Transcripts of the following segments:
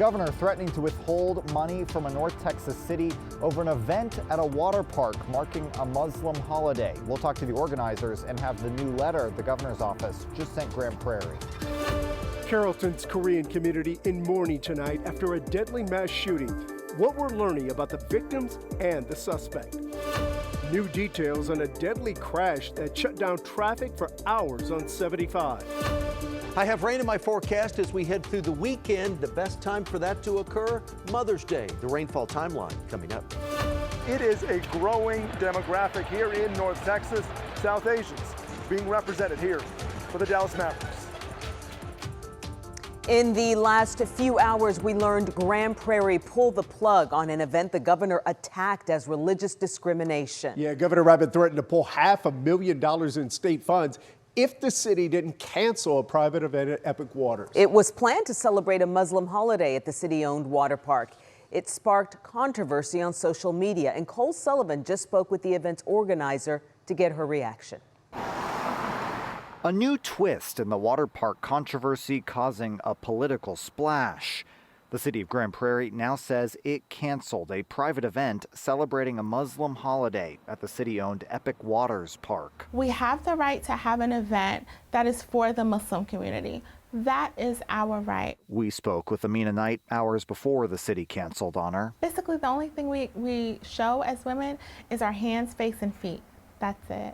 governor threatening to withhold money from a North Texas city over an event at a water park marking a Muslim holiday. We'll talk to the organizers and have the new letter the governor's office just sent Grand Prairie. Carrollton's Korean community in mourning tonight after a deadly mass shooting. What we're learning about the victims and the suspect. New details on a deadly crash that shut down traffic for hours on 75. I have rain in my forecast as we head through the weekend. The best time for that to occur, Mother's Day. The rainfall timeline coming up. It is a growing demographic here in North Texas. South Asians being represented here for the Dallas Mavericks. In the last few hours, we learned Grand Prairie pulled the plug on an event the governor attacked as religious discrimination. Yeah, Governor Abbott threatened to pull $500,000 in state funds if the city didn't cancel a private event at Epic Waters. It was planned to celebrate a Muslim holiday at the city-owned water park. It sparked controversy on social media, and Cole Sullivan just spoke with the event's organizer to get her reaction. A new twist in the water park controversy causing a political splash. The city of Grand Prairie now says it canceled a private event celebrating a Muslim holiday at the city-owned Epic Waters Park. We have the right to have an event that is for the Muslim community. That is our right. We spoke with Amina Knight hours before the city canceled on her. Basically, the only thing we show as women is our hands, face, and feet. That's it.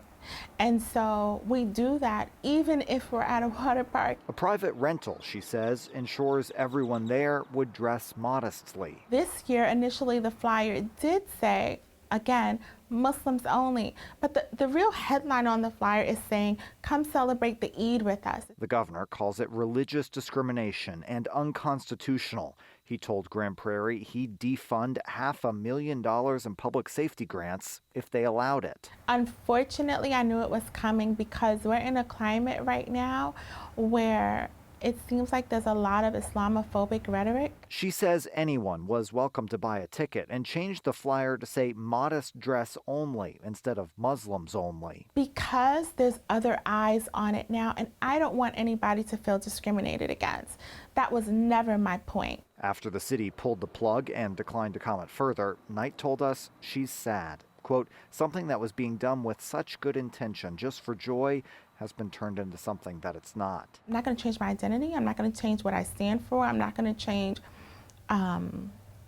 And so we do that even if we're at a water park. A private rental, she says, ensures everyone there would dress modestly. This year, initially, the flyer did say, again, Muslims only. But the real headline on the flyer is saying, come celebrate the Eid with us. The governor calls it religious discrimination and unconstitutional. He told Grand Prairie he'd defund $500,000 in public safety grants if they allowed it. Unfortunately, I knew it was coming because we're in a climate right now where it seems like there's a lot of Islamophobic rhetoric. She says anyone was welcome to buy a ticket and changed the flyer to say modest dress only instead of Muslims only. Because there's other eyes on it now, and I don't want anybody to feel discriminated against. That was never my point. After the city pulled the plug and declined to comment further, Knight told us she's sad. Quote, something that was being done with such good intention just for joy has been turned into something that it's not. I'm not going to change my identity. I'm not going to change what I stand for. I'm not going to change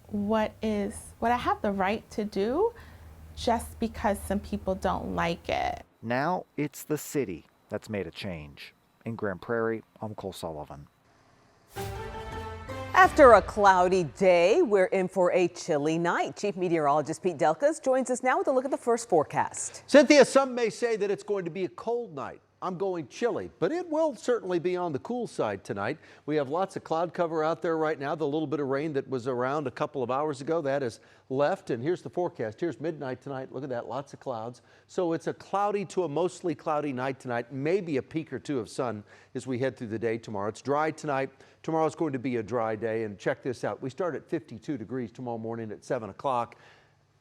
what I have the right to do just because some people don't like it. Now it's the city that's made a change. In Grand Prairie, I'm Cole Sullivan. After a cloudy day, we're in for a chilly night. Chief Meteorologist Pete Delkas joins us now with a look at the first forecast. Cynthia, some may say that it's going to be a cold night. I'm going chilly, but it will certainly be on the cool side tonight. We have lots of cloud cover out there right now. The little bit of rain that was around a couple of hours ago, that has left. And here's the forecast. Here's midnight tonight. Look at that, lots of clouds. So it's a cloudy to a mostly cloudy night tonight. Maybe a peak or two of sun as we head through the day tomorrow. It's dry tonight. Tomorrow's going to be a dry day. And check this out. We start at 52 degrees tomorrow morning at 7 o'clock.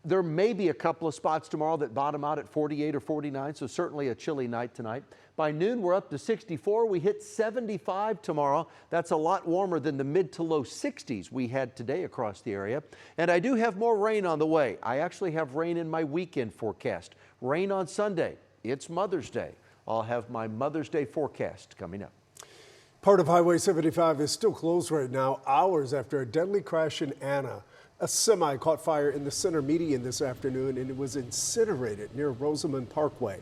There may be a couple of spots tomorrow that bottom out at 48 or 49, so certainly a chilly night tonight. By noon, we're up to 64. We hit 75 tomorrow. That's a lot warmer than the mid to low 60s we had today across the area. And I do have more rain on the way. I actually have rain in my weekend forecast. Rain on Sunday. It's Mother's Day. I'll have my Mother's Day forecast coming up. Part of Highway 75 is still closed right now, hours after a deadly crash in Anna. A semi caught fire in the center median this afternoon, and it was incinerated near Rosamond Parkway.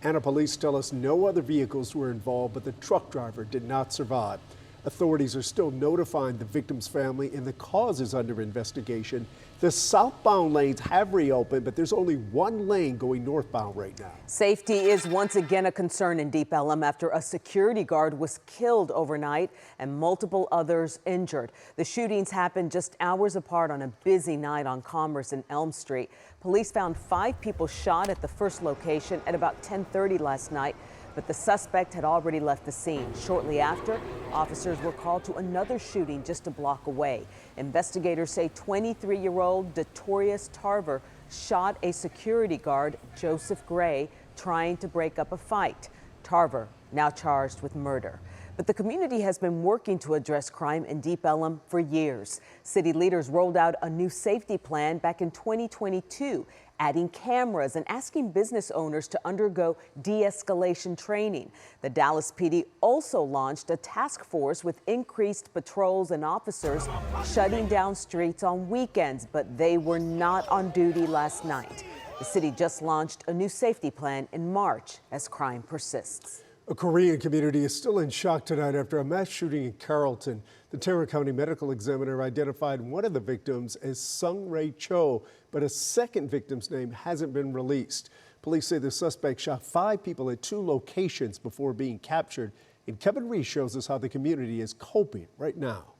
Anna police tell us no other vehicles were involved, but the truck driver did not survive. Authorities are still notifying the victim's family, and the cause is under investigation. The southbound lanes have reopened, but there's only one lane going northbound right now. Safety is once again a concern in Deep Ellum after a security guard was killed overnight and multiple others injured. The shootings happened just hours apart on a busy night on Commerce and Elm Street. Police found 5 people shot at the first location at about 10:30 last night, but the suspect had already left the scene. Shortly after, officers were called to another shooting just a block away. Investigators say 23-year-old Detorius Tarver shot a security guard, Joseph Gray, trying to break up a fight. Tarver now charged with murder. But the community has been working to address crime in Deep Ellum for years. City leaders rolled out a new safety plan back in 2022, adding cameras and asking business owners to undergo de-escalation training. The Dallas PD also launched a task force with increased patrols and officers shutting down streets on weekends, but they were not on duty last night. The city just launched a new safety plan in March as crime persists. A Korean community is still in shock tonight after a mass shooting in Carrollton. The Tarrant County Medical Examiner identified one of the victims as Sung Rae Cho, but a second victim's name hasn't been released. Police say the suspect shot 5 people at 2 locations before being captured. And Kevin Reese shows us how the community is coping right now.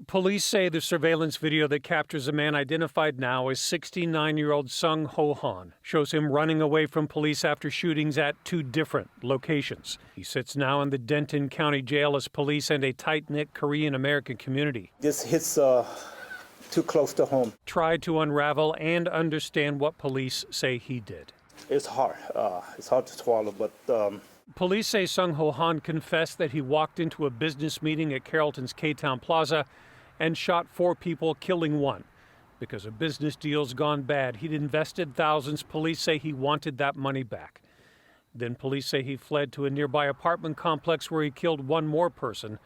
Police say the surveillance video that captures a man identified now as 69-year-old Sung Ho-han shows him running away from police after shootings at 2 different locations. He sits now in the Denton County Jail as police and a tight-knit Korean-American community. This hits too close to home. Tried to unravel and understand what police say he did. It's hard. It's hard to swallow, but... Police say Sung Ho-han confessed that he walked into a business meeting at Carrollton's K-Town Plaza and shot 4 people, killing 1. Because a business deal's gone bad, he'd invested thousands. Police say he wanted that money back. Then police say he fled to a nearby apartment complex where he killed 1 more person,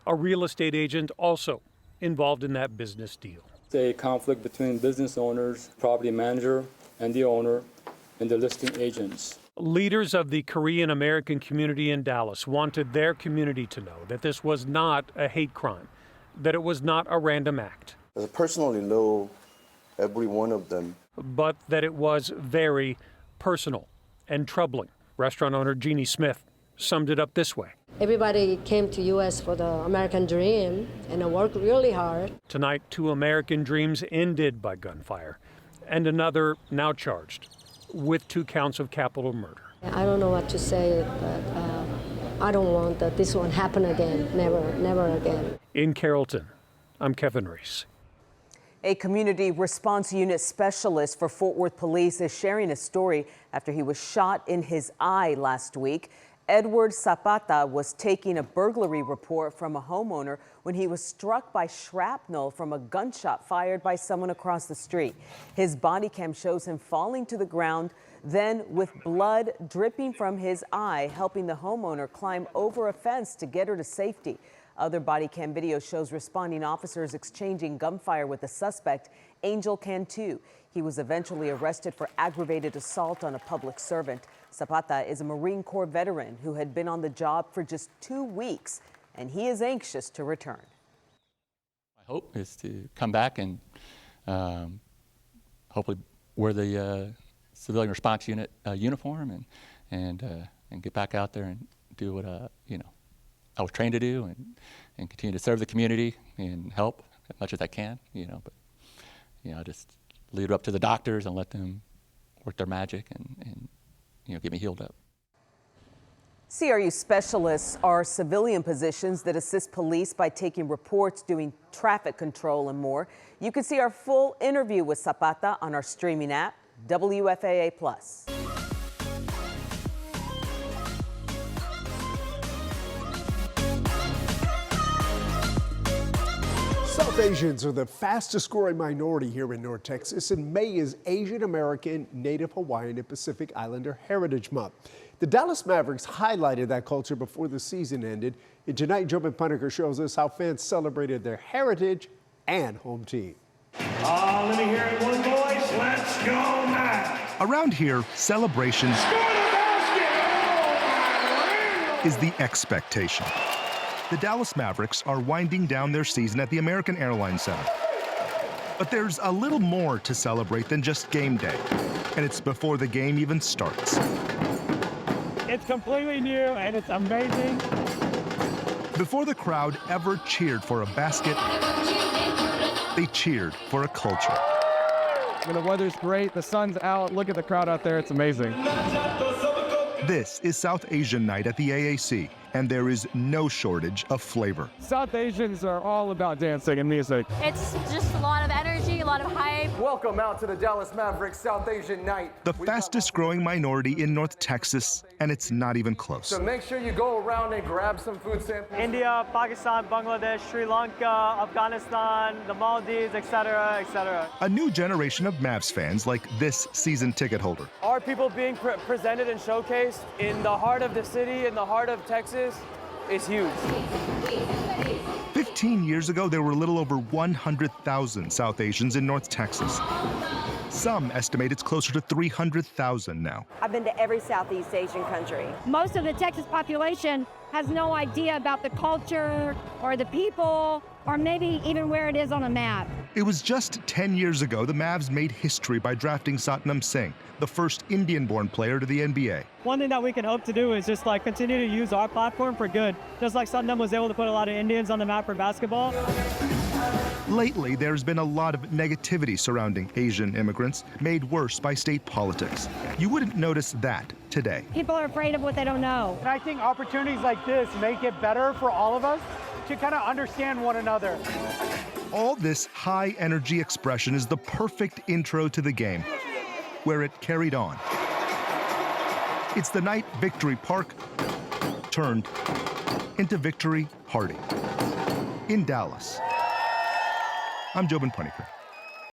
a real estate agent also involved in that business deal. It's a conflict between business owners, property manager, and the owner, and the listing agents. Leaders of the Korean-American community in Dallas wanted their community to know that this was not a hate crime, that it was not a random act. I personally know every one of them. But that it was very personal and troubling. Restaurant owner Jeannie Smith summed it up this way. Everybody came to U.S. for the American dream and worked really hard. Tonight, 2 American dreams ended by gunfire, and another now charged with 2 counts of capital murder. I don't know what to say, but I don't want that this one happen again. Never again. In Carrollton, I'm Kevin Reese. A community response unit specialist for Fort Worth Police is sharing a story after he was shot in his eye last week. Edward Zapata was taking a burglary report from a homeowner when he was struck by shrapnel from a gunshot fired by someone across the street. His body cam shows him falling to the ground, then with blood dripping from his eye, helping the homeowner climb over a fence to get her to safety. Other body cam video shows responding officers exchanging gunfire with the suspect, Angel Cantu. He was eventually arrested for aggravated assault on a public servant. Zapata is a Marine Corps veteran who had been on the job for just 2 weeks, and he is anxious to return. My hope is to come back and hopefully wear the civilian response unit uniform and get back out there and do what I was trained to do and continue to serve the community and help as much as I can. But I just leave it up to the doctors and let them work their magic and get me healed up. CRU specialists are civilian positions that assist police by taking reports, doing traffic control, and more. You can see our full interview with Zapata on our streaming app, WFAA+. South Asians are the fastest growing minority here in North Texas, and May is Asian American, Native Hawaiian, and Pacific Islander Heritage Month. The Dallas Mavericks highlighted that culture before the season ended. And tonight, Joe McPuniker shows us how fans celebrated their heritage and home team. Let me hear it one voice. Let's go, Matt. Around here, celebrations is the expectation. The Dallas Mavericks are winding down their season at the American Airlines Center. But there's a little more to celebrate than just game day, and it's before the game even starts. It's completely new and it's amazing. Before the crowd ever cheered for a basket, they cheered for a culture. The weather's great, the sun's out, look at the crowd out there, it's amazing. This is South Asian Night at the AAC, and there is no shortage of flavor. South Asians are all about dancing and music. It's just a lot of energy, a lot of hype. Welcome out to the Dallas Mavericks South Asian Night. The fastest growing minority in North Texas, and it's not even close. So make sure you go around and grab some food samples. India, Pakistan, Bangladesh, Sri Lanka, Afghanistan, the Maldives, etc., etc. A new generation of Mavs fans like this season ticket holder. Our people being presented and showcased in the heart of the city, in the heart of Texas, is huge. 15 years ago, there were a little over 100,000 South Asians in North Texas. Some estimate it's closer to 300,000 now. I've been to every Southeast Asian country. Most of the Texas population has no idea about the culture or the people or maybe even where it is on a map. It was just 10 years ago the Mavs made history by drafting Satnam Singh, the first Indian-born player to the NBA. One thing that we can hope to do is just like continue to use our platform for good, just like Satnam was able to put a lot of Indians on the map for basketball. Lately, there's been a lot of negativity surrounding Asian immigrants, made worse by state politics. You wouldn't notice that today. People are afraid of what they don't know. And I think opportunities like this make it better for all of us to kind of understand one another. All this high-energy expression is the perfect intro to the game, where it carried on. It's the night Victory Park turned into Victory Party in Dallas. I'm Jobin Puneker.